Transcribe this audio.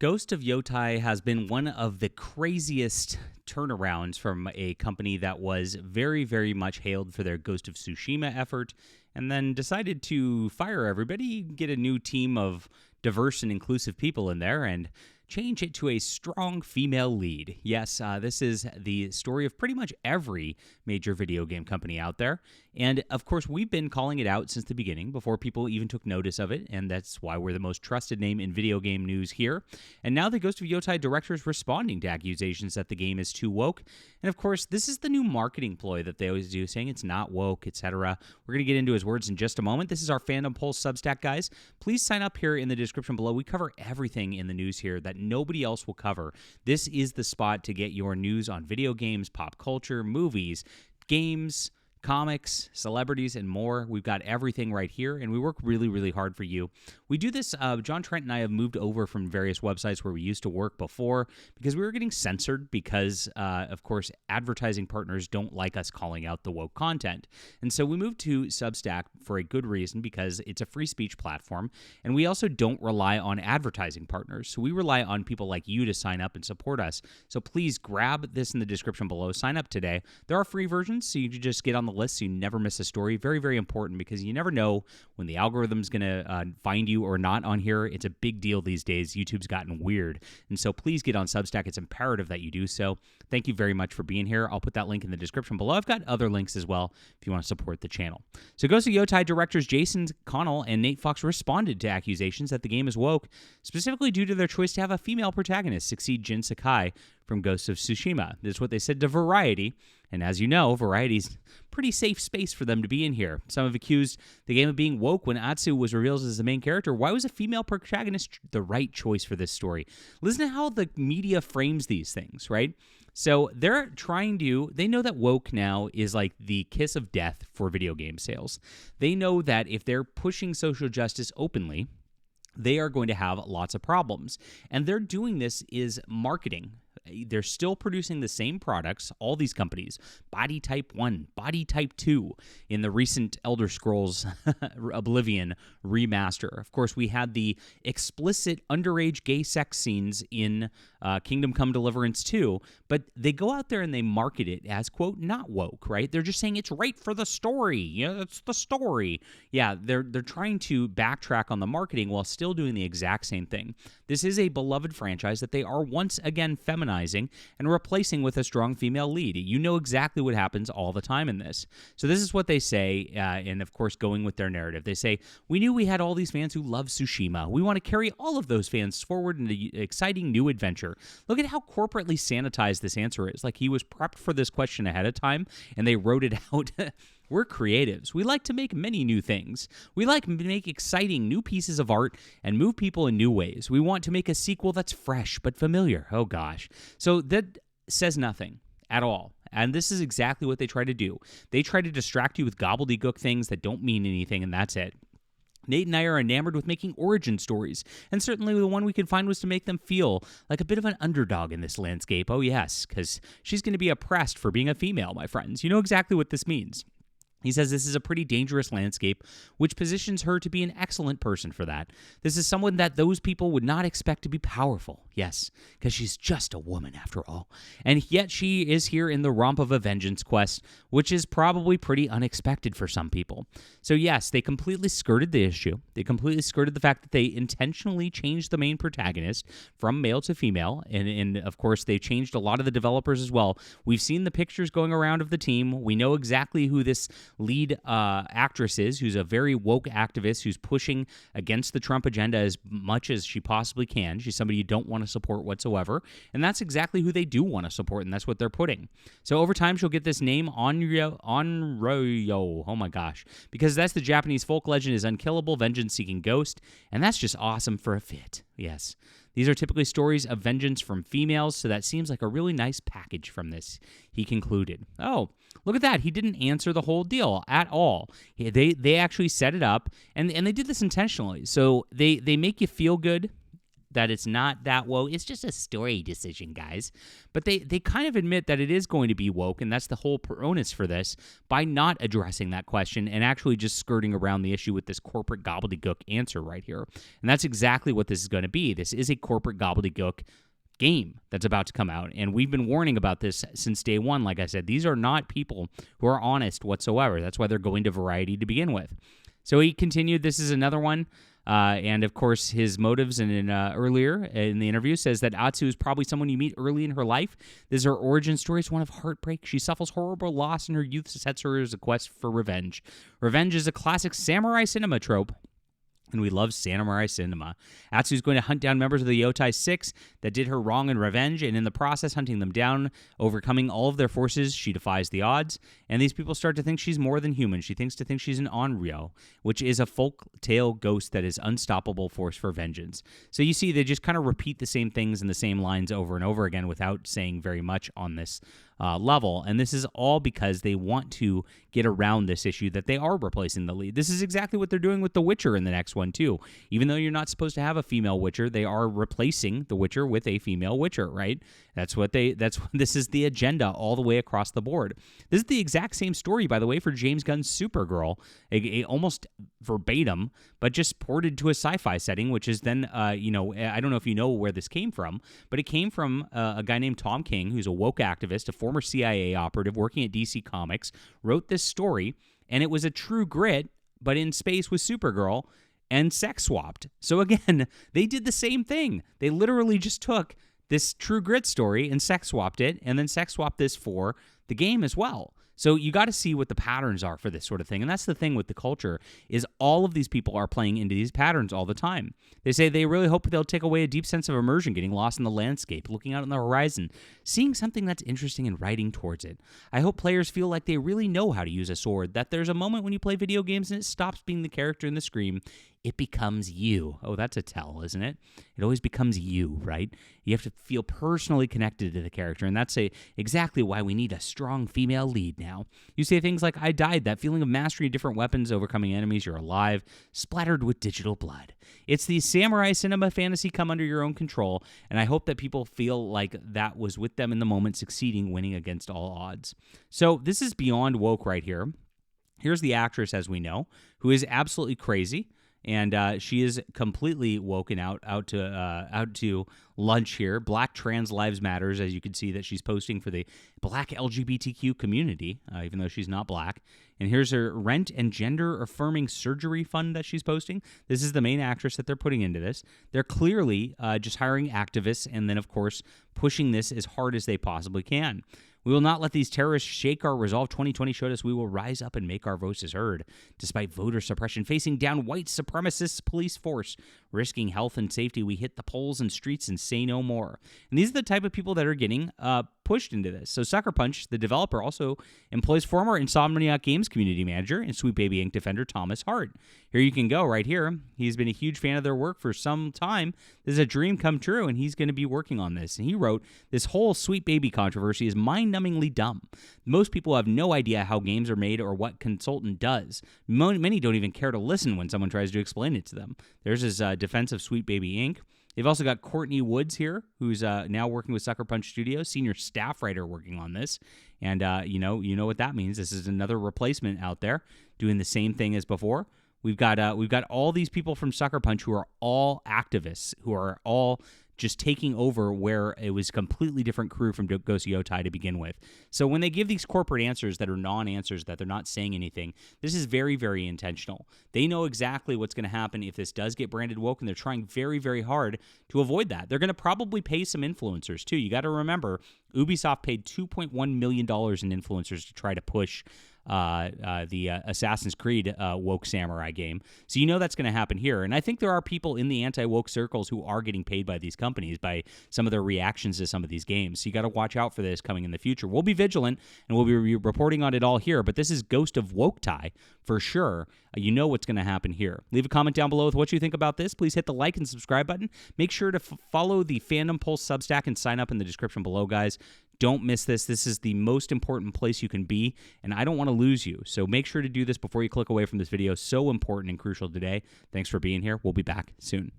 Ghost of Yotei has been one of the craziest turnarounds from a company that was very, very much hailed for their Ghost of Tsushima effort and then decided to fire everybody, get a new team of diverse and inclusive people in there, and change it to a strong female lead. Yes, this is the story of pretty much every major video game company out there. And of course, we've been calling it out since the beginning, before people even took notice of it, and that's why we're the most trusted name in video game news here. And now the Ghost of Yotei director is responding to accusations that the game is too woke. And of course, this is the new marketing ploy that they always do, saying it's not woke, etc. We're going to get into his words in just a moment. This is our Fandom Pulse Substack, guys. Please sign up here in the description below. We cover everything in the news here that nobody else will cover. This is the spot to get your news on video games, pop culture, movies, games, comics, celebrities, and more. We've got everything right here, and we work really, really hard for you. We do this, John Trent and I have moved over from various websites where we used to work before because we were getting censored because, of course, advertising partners don't like us calling out the woke content. And so we moved to Substack for a good reason, because it's a free speech platform, and we also don't rely on advertising partners. So we rely on people like you to sign up and support us. So please grab this in the description below. Sign up today. There are free versions, so you can just get on the list so you never miss a story. Very, very important, because you never know when the algorithm's going to find you or not on here. It's a big deal these days. YouTube's gotten weird. And so please get on Substack. It's imperative that you do so. Thank you very much for being here. I'll put that link in the description below. I've got other links as well if you want to support the channel. So Ghost of Yotei directors Jason Connell and Nate Fox responded to accusations that the game is woke, specifically due to their choice to have a female protagonist succeed Jin Sakai from Ghost of Tsushima. This is what they said to Variety. And as you know, Variety's pretty safe space for them to be in here. Some have accused the game of being woke when Atsu was revealed as the main character. Why was a female protagonist the right choice for this story? Listen to how the media frames these things, right? So they're they know that woke now is like the kiss of death for video game sales. They know that if they're pushing social justice openly, they are going to have lots of problems. And they're doing this is marketing. They're still producing the same products, all these companies, Body Type 1, Body Type 2, in the recent Elder Scrolls Oblivion remaster. Of course, we had the explicit underage gay sex scenes in Kingdom Come Deliverance 2, but they go out there and they market it as, quote, not woke, right? They're just saying it's right for the story. Yeah, that's the story. Yeah, they're trying to backtrack on the marketing while still doing the exact same thing. This is a beloved franchise that they are once again feminizing and replacing with a strong female lead. You know exactly what happens all the time in this. So this is what they say, and of course going with their narrative. They say, we knew we had all these fans who love Tsushima. We want to carry all of those fans forward in an exciting new adventure. Look at how corporately sanitized this answer is. Like he was prepped for this question ahead of time, and they wrote it out. We're creatives. We like to make many new things. We like to make exciting new pieces of art and move people in new ways. We want to make a sequel that's fresh but familiar. Oh, gosh. So that says nothing at all. And this is exactly what they try to do. They try to distract you with gobbledygook things that don't mean anything, and that's it. Nate and I are enamored with making origin stories, and certainly the one we could find was to make them feel like a bit of an underdog in this landscape. Oh, yes, because she's going to be oppressed for being a female, my friends. You know exactly what this means. He says this is a pretty dangerous landscape, which positions her to be an excellent person for that. This is someone that those people would not expect to be powerful. Yes, because she's just a woman after all. And yet she is here in the romp of a vengeance quest, which is probably pretty unexpected for some people. So yes, they completely skirted the issue. They completely skirted the fact that they intentionally changed the main protagonist from male to female. And of course, they changed a lot of the developers as well. We've seen the pictures going around of the team. We know exactly who this lead actress is, who's a very woke activist who's pushing against the Trump agenda as much as she possibly can. She's somebody you don't want to support whatsoever, and that's exactly who they do want to support, and that's what they're putting. So over time, she'll get this name, Onryo, oh my gosh, because that's the Japanese folk legend is unkillable, vengeance-seeking ghost, and that's just awesome for a fit, yes. These are typically stories of vengeance from females, so that seems like a really nice package from this, he concluded. Oh, look at that. He didn't answer the whole deal at all. They actually set it up, and they did this intentionally. So they make you feel good. that it's not that woke. It's just a story decision, guys. But they kind of admit that it is going to be woke, and that's the whole onus for this, by not addressing that question and actually just skirting around the issue with this corporate gobbledygook answer right here. And that's exactly what this is going to be. This is a corporate gobbledygook game that's about to come out, and we've been warning about this since day one. Like I said, these are not people who are honest whatsoever. That's why they're going to Variety to begin with. So he continued, this is another one. And of course, his motives earlier in the interview says that Atsu is probably someone you meet early in her life. This is her origin story. It's one of heartbreak. She suffers horrible loss in her youth, sets her as a quest for revenge. Revenge is a classic samurai cinema trope, and we love samurai cinema. Atsu's going to hunt down members of the Yotei 6 that did her wrong in revenge, and in the process, hunting them down, overcoming all of their forces, she defies the odds, and these people start to think she's more than human. She thinks she's an Onryo, which is a folk tale ghost that is unstoppable force for vengeance. So you see, they just kind of repeat the same things and the same lines over and over again without saying very much on this level, and this is all because they want to get around this issue that they are replacing the lead. This is exactly what they're doing with The Witcher in the next one too. Even though you're not supposed to have a female Witcher, they are replacing The Witcher with a female Witcher, right? This is the agenda all the way across the board. This is the exact same story, by the way, for James Gunn's Supergirl, almost verbatim, but just ported to a sci-fi setting, which is then, I don't know if you know where this came from, but it came from a guy named Tom King, who's a woke activist, a former CIA operative working at DC Comics, wrote this story, and it was a True Grit, but in space with Supergirl, and sex swapped. So again, they did the same thing. They literally just took this True Grit story and sex swapped it, and then sex swapped this for the game as well. So you got to see what the patterns are for this sort of thing. And that's the thing with the culture, is all of these people are playing into these patterns all the time. They say they really hope they'll take away a deep sense of immersion, getting lost in the landscape, looking out on the horizon, seeing something that's interesting and writing towards it. I hope players feel like they really know how to use a sword, that there's a moment when you play video games and it stops being the character in the screen. It becomes you. Oh, that's a tell, isn't it? It always becomes you, right? You have to feel personally connected to the character, and that's exactly why we need a strong female lead now. You say things like, I died, that feeling of mastery of different weapons, overcoming enemies, you're alive, splattered with digital blood. It's the samurai cinema fantasy come under your own control, and I hope that people feel like that was with them in the moment, succeeding, winning against all odds. So this is beyond woke right here. Here's the actress, as we know, who is absolutely crazy. And she is completely woken out to lunch here. Black Trans Lives Matters, as you can see that she's posting for the Black LGBTQ community, even though she's not black. And here's her rent and gender-affirming surgery fund that she's posting. This is the main actress that they're putting into this. They're clearly just hiring activists and then, of course, pushing this as hard as they possibly can. We will not let these terrorists shake our resolve. 2020 showed us we will rise up and make our voices heard. Despite voter suppression, facing down white supremacist police force, risking health and safety, we hit the polls and streets and say no more. And these are the type of people that are getting pushed into this. So Sucker Punch, the developer, also employs former Insomniac Games community manager and Sweet Baby Inc. defender Thomas Hart. Here you can go right here. He's been a huge fan of their work for some time. This is a dream come true, and he's going to be working on this. And he wrote, this whole Sweet Baby controversy is mind-numbingly dumb. Most people have no idea how games are made or what consultant does. Many don't even care to listen when someone tries to explain it to them. There's his defense of Sweet Baby Inc. They've also got Courtney Woods here, who's now working with Sucker Punch Studios, senior staff writer working on this. And you know what that means. This is another replacement out there doing the same thing as before. We've got all these people from Sucker Punch who are all activists, who are all just taking over where it was a completely different crew from Ghost Yotei to begin with. So when they give these corporate answers that are non-answers, that they're not saying anything, this is very, very intentional. They know exactly what's going to happen if this does get branded woke, and they're trying very, very hard to avoid that. They're going to probably pay some influencers, too. You got to remember, Ubisoft paid $2.1 million in influencers to try to push the Assassin's Creed woke samurai game. So you know that's going to happen here. And I think there are people in the anti-woke circles who are getting paid by these companies by some of their reactions to some of these games. So you got to watch out for this coming in the future. We'll be vigilant, and we'll be reporting on it all here, but this is Ghost of Woktai for sure. You know what's going to happen here. Leave a comment down below with what you think about this. Please hit the like and subscribe button. Make sure to follow the Fandom Pulse Substack and sign up in the description below, guys. Don't miss this. This is the most important place you can be, and I don't want to lose you. So make sure to do this before you click away from this video. So important and crucial today. Thanks for being here. We'll be back soon.